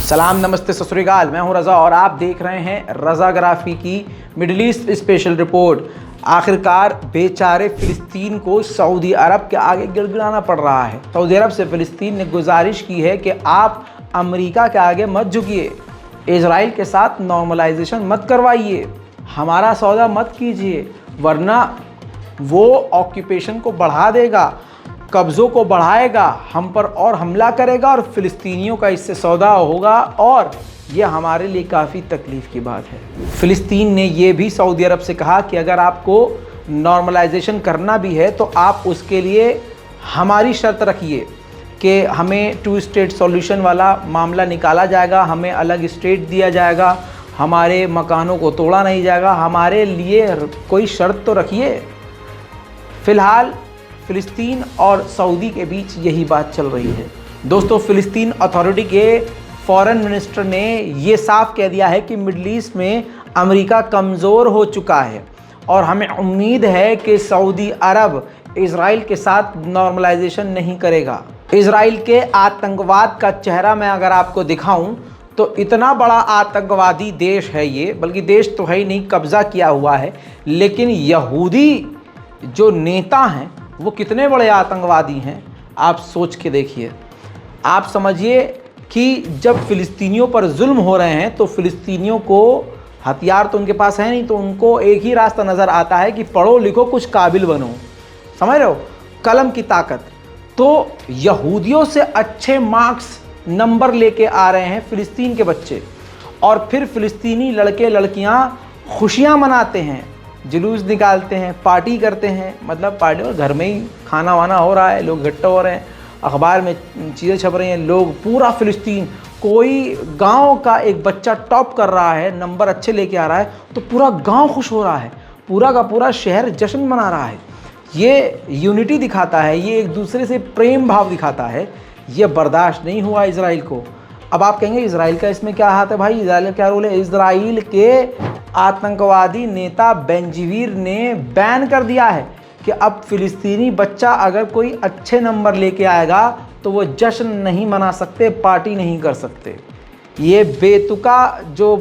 सलाम, नमस्ते, सत श्री अकाल। मैं हूं रज़ा और आप देख रहे हैं रज़ाग्राफी की मिडिल ईस्ट स्पेशल रिपोर्ट। आखिरकार बेचारे फ़िलिस्तीन को सऊदी अरब के आगे गिड़गिड़ाना पड़ रहा है। सऊदी अरब से फ़िलिस्तीन ने गुजारिश की है कि आप अमेरिका के आगे मत झुकिए, इजराइल के साथ नॉर्मलाइजेशन मत करवाइए, हमारा सौदा मत कीजिए, वरना वो ऑक्यूपेशन को बढ़ा देगा, कब्ज़ों को बढ़ाएगा, हम पर और हमला करेगा और फ़िलिस्तीनियों का इससे सौदा होगा और ये हमारे लिए काफ़ी तकलीफ़ की बात है। फ़िलिस्तीन ने ये भी सऊदी अरब से कहा कि अगर आपको नॉर्मलाइजेशन करना भी है तो आप उसके लिए हमारी शर्त रखिए कि हमें 2 स्टेट सॉल्यूशन वाला मामला निकाला जाएगा, हमें अलग स्टेट दिया जाएगा, हमारे मकानों को तोड़ा नहीं जाएगा, हमारे लिए कोई शर्त तो रखिए। फ़िलहाल फ़िलिस्तीन और सऊदी के बीच यही बात चल रही है। दोस्तों, फ़िलिस्तीन अथॉरिटी के फॉरेन मिनिस्टर ने ये साफ कह दिया है कि मिडल ईस्ट में अमेरिका कमज़ोर हो चुका है और हमें उम्मीद है कि सऊदी अरब इजराइल के साथ नॉर्मलाइजेशन नहीं करेगा। इजराइल के आतंकवाद का चेहरा मैं अगर आपको दिखाऊं तो इतना बड़ा आतंकवादी देश है ये, बल्कि देश तो है ही नहीं, कब्ज़ा किया हुआ है, लेकिन यहूदी जो नेता हैं वो कितने बड़े आतंकवादी हैं आप सोच के देखिए। आप समझिए कि जब फ़िलिस्तीनियों पर जुल्म हो रहे हैं तो फ़िलिस्तीनियों को हथियार तो उनके पास है नहीं, तो उनको एक ही रास्ता नज़र आता है कि पढ़ो लिखो कुछ काबिल बनो। समझ रहे हो, कलम की ताकत। तो यहूदियों से अच्छे मार्क्स नंबर लेके आ रहे हैं फ़िलिस्तीन के बच्चे और फिर फ़िलिस्तीनी लड़के लड़कियां खुशियां मनाते हैं, जुलूस निकालते हैं, पार्टी करते हैं। मतलब पार्टी और घर में ही खाना वाना हो रहा है, लोग इकट्ठे हो रहे हैं, अखबार में चीज़ें छप रही हैं, लोग पूरा फ़िलिस्तीन, कोई गांव का एक बच्चा टॉप कर रहा है, नंबर अच्छे लेके आ रहा है तो पूरा गांव खुश हो रहा है, पूरा का पूरा शहर जश्न मना रहा है। ये यूनिटी दिखाता है, ये एक दूसरे से प्रेम भाव दिखाता है। ये बर्दाश्त नहीं हुआ इजराइल को। अब आप कहेंगे इजराइल का इसमें क्या हाथ है भाई, इजराइल का क्या रोल है? इजराइल के आतंकवादी नेता बेंजीवीर ने बैन कर दिया है कि अब फ़िलिस्तीनी बच्चा अगर कोई अच्छे नंबर लेके आएगा तो वो जश्न नहीं मना सकते, पार्टी नहीं कर सकते। ये बेतुका जो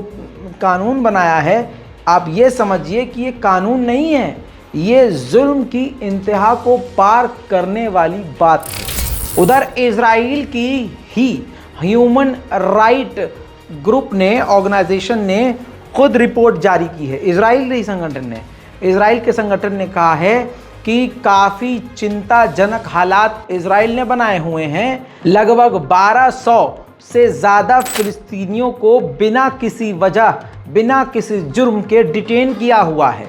कानून बनाया है, आप ये समझिए कि ये कानून नहीं है, ये जुल्म की इंतहा को पार करने वाली बात है। उधर इजराइल की ही ह्यूमन राइट ग्रुप ने, ऑर्गेनाइजेशन ने खुद रिपोर्ट जारी की है। इजराइल के संगठन ने कहा है कि काफ़ी चिंताजनक हालात इजराइल ने बनाए हुए हैं। लगभग 1200 से ज़्यादा फ़िलिस्तीनियों को बिना किसी वजह, बिना किसी जुर्म के डिटेन किया हुआ है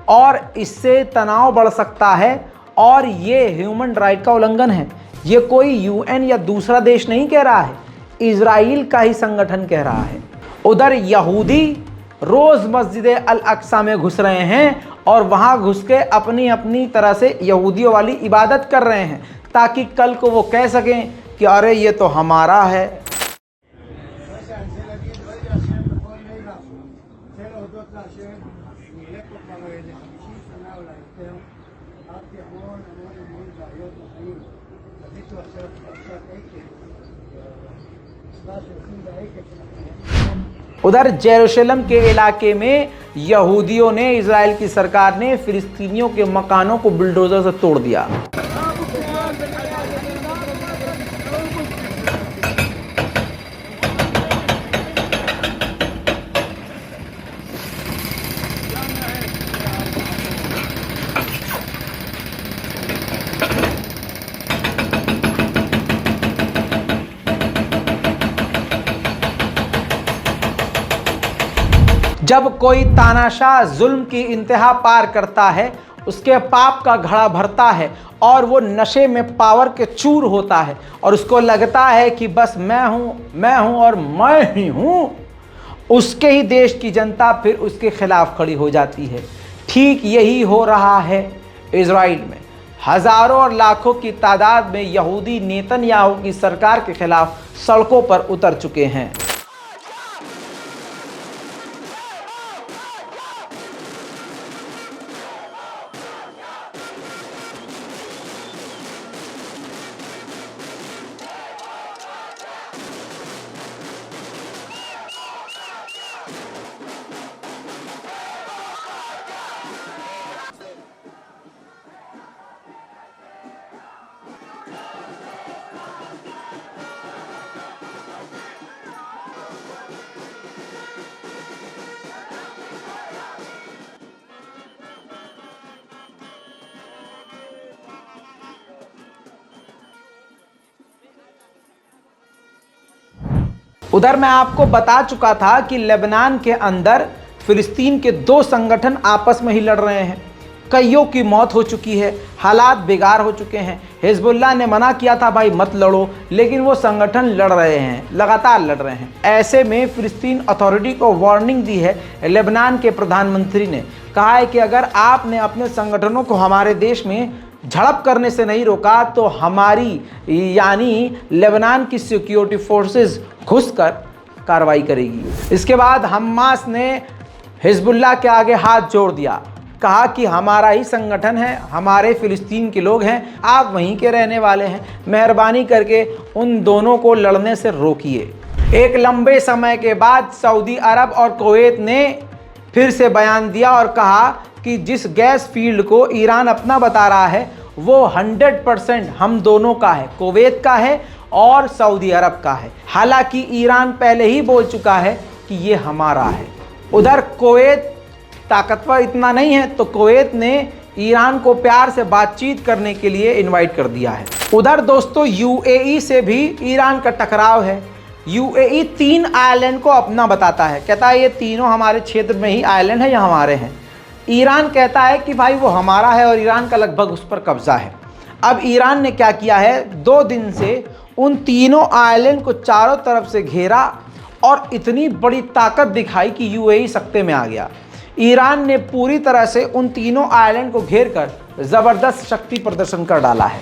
और इससे तनाव बढ़ सकता है और ये ह्यूमन राइट का उल्लंघन है। ये कोई यूएन या दूसरा देश नहीं कह रहा है, इजराइल का ही संगठन कह रहा है। उधर यहूदी रोज़ मस्जिद अल अक्सा में घुस रहे हैं और वहाँ घुस के अपनी अपनी तरह से यहूदियों वाली इबादत कर रहे हैं ताकि कल को वो कह सकें कि अरे ये तो हमारा है। उधर जेरूशलम के इलाके में यहूदियों ने, इजराइल की सरकार ने फ़िलिस्तीनियों के मकानों को बुलडोज़र से तोड़ दिया। जब कोई तानाशाह जुल्म की इंतहा पार करता है, उसके पाप का घड़ा भरता है और वो नशे में पावर के चूर होता है और उसको लगता है कि बस मैं हूँ और मैं ही हूँ, उसके ही देश की जनता फिर उसके खिलाफ खड़ी हो जाती है। ठीक यही हो रहा है इजराइल में। हज़ारों और लाखों की तादाद में यहूदी नेतन्याहू की सरकार के खिलाफ सड़कों पर उतर चुके हैं। उधर मैं आपको बता चुका था कि लेबनान के अंदर फिलिस्तीन के दो संगठन आपस में ही लड़ रहे हैं, कईयों की मौत हो चुकी है, हालात बेकार हो चुके हैं। हिजबुल्लाह ने मना किया था भाई मत लड़ो, लेकिन वो संगठन लड़ रहे हैं, लगातार लड़ रहे हैं। ऐसे में फिलिस्तीन अथॉरिटी को वार्निंग दी है लेबनान के प्रधानमंत्री ने। कहा है कि अगर आपने अपने संगठनों को हमारे देश में झड़प करने से नहीं रोका तो हमारी यानी लेबनान की सिक्योरिटी फोर्सेस घुसकर कार्रवाई करेगी। इसके बाद हमास ने हिजबुल्लाह के आगे हाथ जोड़ दिया, कहा कि हमारा ही संगठन है, हमारे फिलिस्तीन के लोग हैं, आप वहीं के रहने वाले हैं, मेहरबानी करके उन दोनों को लड़ने से रोकिए। एक लंबे समय के बाद सऊदी अरब और कुवैत ने फिर से बयान दिया और कहा कि जिस गैस फील्ड को ईरान अपना बता रहा है वो 100% हम दोनों का है, कुवैत का है और सऊदी अरब का है। हालांकि ईरान पहले ही बोल चुका है कि ये हमारा है। उधर कुवैत ताकतवर इतना नहीं है तो कुवैत ने ईरान को प्यार से बातचीत करने के लिए इनवाइट कर दिया है। उधर दोस्तों यूएई से भी ईरान का टकराव है। यूएई 3 आइलैंड को अपना बताता है, कहता है ये तीनों हमारे क्षेत्र में ही आइलैंड है, ये हमारे हैं। ईरान कहता है कि भाई वो हमारा है और ईरान का लगभग उस पर कब्जा है। अब ईरान ने क्या किया है, 2 दिन से उन तीनों आइलैंड को चारों तरफ से घेरा और इतनी बड़ी ताकत दिखाई कि यूएई सकते में आ गया। ईरान ने पूरी तरह से उन तीनों आइलैंड को घेरकर जबरदस्त शक्ति प्रदर्शन कर डाला है।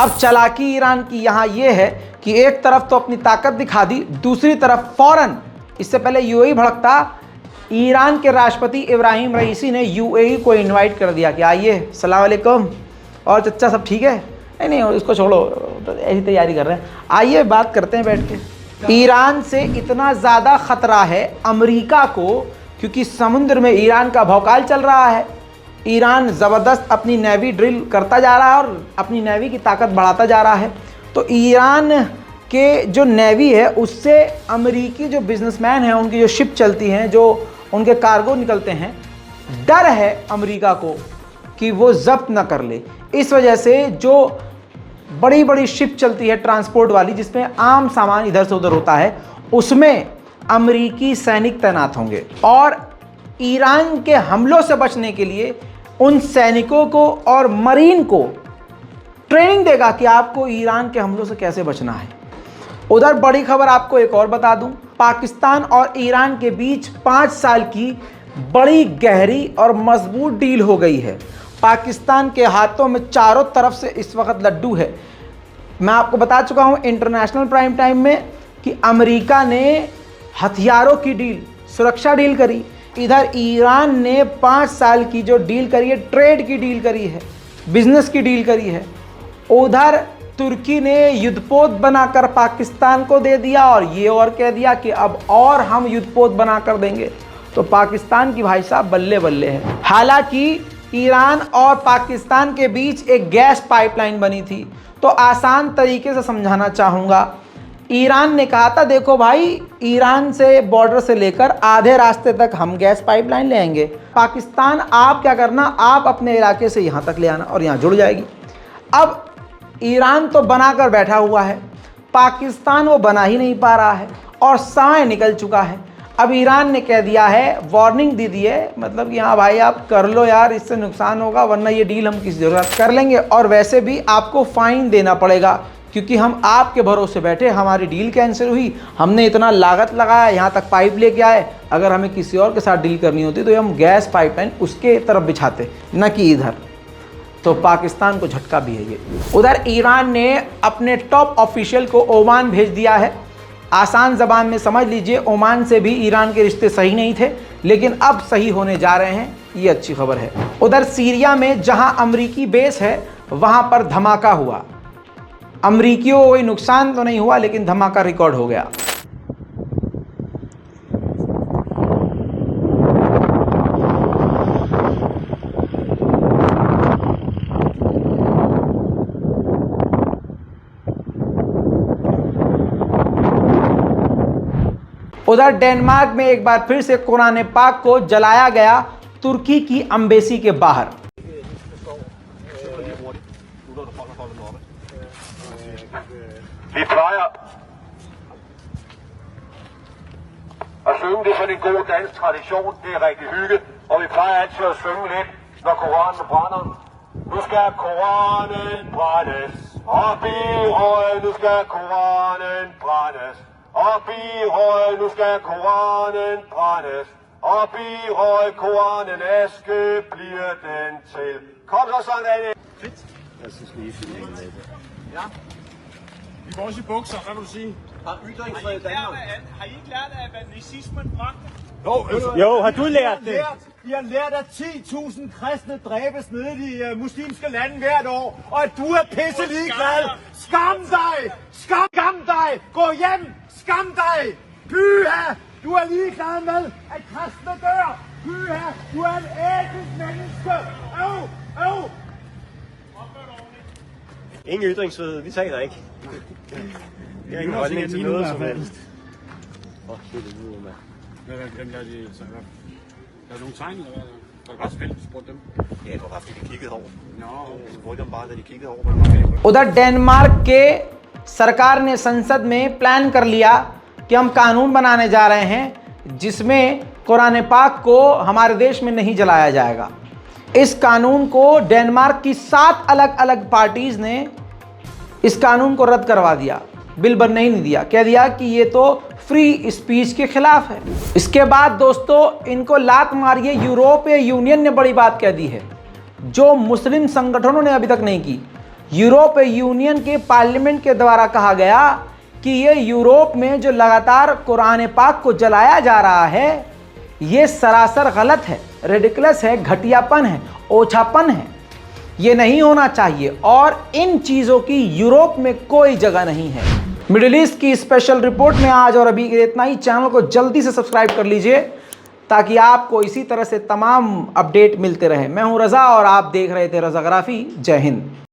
अब चालाकी ईरान की यहाँ ये है कि एक तरफ तो अपनी ताकत दिखा दी, दूसरी तरफ फौरन, इससे पहले यूएई भड़कता, ईरान के राष्ट्रपति इब्राहिम रईसी ने यूएई को इनवाइट कर दिया कि आइए, सलाम अलैकुम, और चचा सब ठीक है? नहीं इसको छोड़ो, ऐसी तैयारी कर रहे हैं, आइए बात करते हैं बैठ के। ईरान से इतना ज़्यादा ख़तरा है अमेरिका को क्योंकि समुद्र में ईरान का भौकाल चल रहा है। ईरान ज़बरदस्त अपनी नेवी ड्रिल करता जा रहा है और अपनी नेवी की ताकत बढ़ाता जा रहा है। तो ईरान के जो नेवी है उससे अमेरिकी जो बिजनेसमैन हैं, उनकी जो शिप चलती हैं, जो उनके कार्गो निकलते हैं, डर है अमेरिका को कि वो जब्त न कर ले। इस वजह से जो बड़ी बड़ी शिप चलती है ट्रांसपोर्ट वाली, जिसमें आम सामान इधर से उधर होता है, उसमें अमेरिकी सैनिक तैनात होंगे और ईरान के हमलों से बचने के लिए उन सैनिकों को और मरीन को ट्रेनिंग देगा कि आपको ईरान के हमलों से कैसे बचना है। उधर बड़ी खबर आपको एक और बता दूं, पाकिस्तान और ईरान के बीच 5 साल की बड़ी गहरी और मजबूत डील हो गई है। पाकिस्तान के हाथों में चारों तरफ से इस वक्त लड्डू है। मैं आपको बता चुका हूं इंटरनेशनल प्राइम टाइम में कि अमेरिका ने हथियारों की डील, सुरक्षा डील करी, इधर ईरान ने 5 साल की जो डील करी है, ट्रेड की डील करी है, बिजनेस की डील करी है। उधर तुर्की ने युद्धपोत बनाकर पाकिस्तान को दे दिया और ये और कह दिया कि अब और हम युद्धपोत बनाकर देंगे। तो पाकिस्तान की भाई साहब बल्ले बल्ले है। हालांकि ईरान और पाकिस्तान के बीच एक गैस पाइपलाइन बनी थी, तो आसान तरीके से समझाना चाहूँगा। ईरान ने कहा था देखो भाई, ईरान से बॉर्डर से लेकर आधे रास्ते तक हम गैस पाइपलाइन ले आएंगे, पाकिस्तान आप क्या करना, आप अपने इलाके से यहाँ तक ले आना और यहाँ जुड़ जाएगी। अब ईरान तो बनाकर बैठा हुआ है, पाकिस्तान वो बना ही नहीं पा रहा है और समय निकल चुका है। अब ईरान ने कह दिया है, वार्निंग दे दी है, मतलब कि हाँ भाई आप कर लो यार, इससे नुकसान होगा, वरना ये डील हम किसी ज़रूरत कर लेंगे और वैसे भी आपको फ़ाइन देना पड़ेगा, क्योंकि हम आपके भरोसे बैठे, हमारी डील कैंसिल हुई, हमने इतना लागत लगाया, यहाँ तक पाइप लेके आए, अगर हमें किसी और के साथ डील करनी होती तो हम गैस पाइपलाइन उसके तरफ बिछाते, न कि इधर। तो पाकिस्तान को झटका भी है ये। उधर ईरान ने अपने टॉप ऑफिशियल को ओमान भेज दिया है। आसान ज़बान में समझ लीजिए, ओमान से भी ईरान के रिश्ते सही नहीं थे, लेकिन अब सही होने जा रहे हैं, ये अच्छी खबर है। उधर सीरिया में जहां अमरीकी बेस है वहां पर धमाका हुआ। अमरीकियों को कोई नुकसान तो नहीं हुआ, लेकिन धमाका रिकॉर्ड हो गया। उधर डेनमार्क में एक बार फिर से कुरान पाक को जलाया गया तुर्की की एम्बेसी के बाहर। Vi plejer at synge, det er sådan en god dansk tradition, det er rigtig hygge, og vi plejer altid at synge lidt, når Koranen brænder. Nu skal Koranen brændes, op i røgen, nu skal Koranen brændes, op i røgen, nu skal Koranen brændes, op i røgen, Koranen aske bliver den til. Kom så sådan, Anne. Fedt. Jeg synes lige, ja. Vi går også i bukser, hvad vil du sige? Har ytringsfrihed i Danmark? Har I ikke lært af, hvad nazismen bragte? Jo, har du lært det? I har lært, at 10.000 kristne dræbes nede i de muslimske lande hvert år, og at du er pisse ligeglad. Skam dig! Skam dig! Gå hjem! Skam dig! Pyha! Du er ligeglad med, at kristne dør! Pyha! Du er en ædelt menneske! Øv! Ingen ytringsfrihed, vi taler ikke. Jeg har ingen holdning til noget som helst. Det er det nu, mand. Er der nogle tegn, eller hvad? Der er også vældig spurgt dem. Ja, det var bare fordi de kiggede over. Så brugte dem bare, da de kiggede over. उधर Denmark के सरकार ने संसद में plan कर लिया कि हम कानून बनाने जा रहे हैं जिसमें कुरान पाक को हमारे देश में नहीं जलाया जाएगा। इस कानून को डेनमार्क की 7 अलग अलग पार्टीज़ ने इस कानून को रद्द करवा दिया, बिल बनने ही नहीं दिया, कह दिया कि ये तो फ्री स्पीच के खिलाफ है। इसके बाद दोस्तों इनको लात मारिए, यूरोपीय यूनियन ने बड़ी बात कह दी है जो मुस्लिम संगठनों ने अभी तक नहीं की। यूरोपीय यूनियन के पार्लियामेंट के द्वारा कहा गया कि ये यूरोप में जो लगातार कुरान पाक को जलाया जा रहा है ये सरासर गलत है, रेडिकुलस है, घटियापन है, ओछापन है, ये नहीं होना चाहिए और इन चीज़ों की यूरोप में कोई जगह नहीं है। मिडिल ईस्ट की स्पेशल रिपोर्ट में आज और अभी इतना ही। चैनल को जल्दी से सब्सक्राइब कर लीजिए ताकि आपको इसी तरह से तमाम अपडेट मिलते रहे। मैं हूं रज़ा और आप देख रहे थे रज़ाग्राफी। जय हिंद।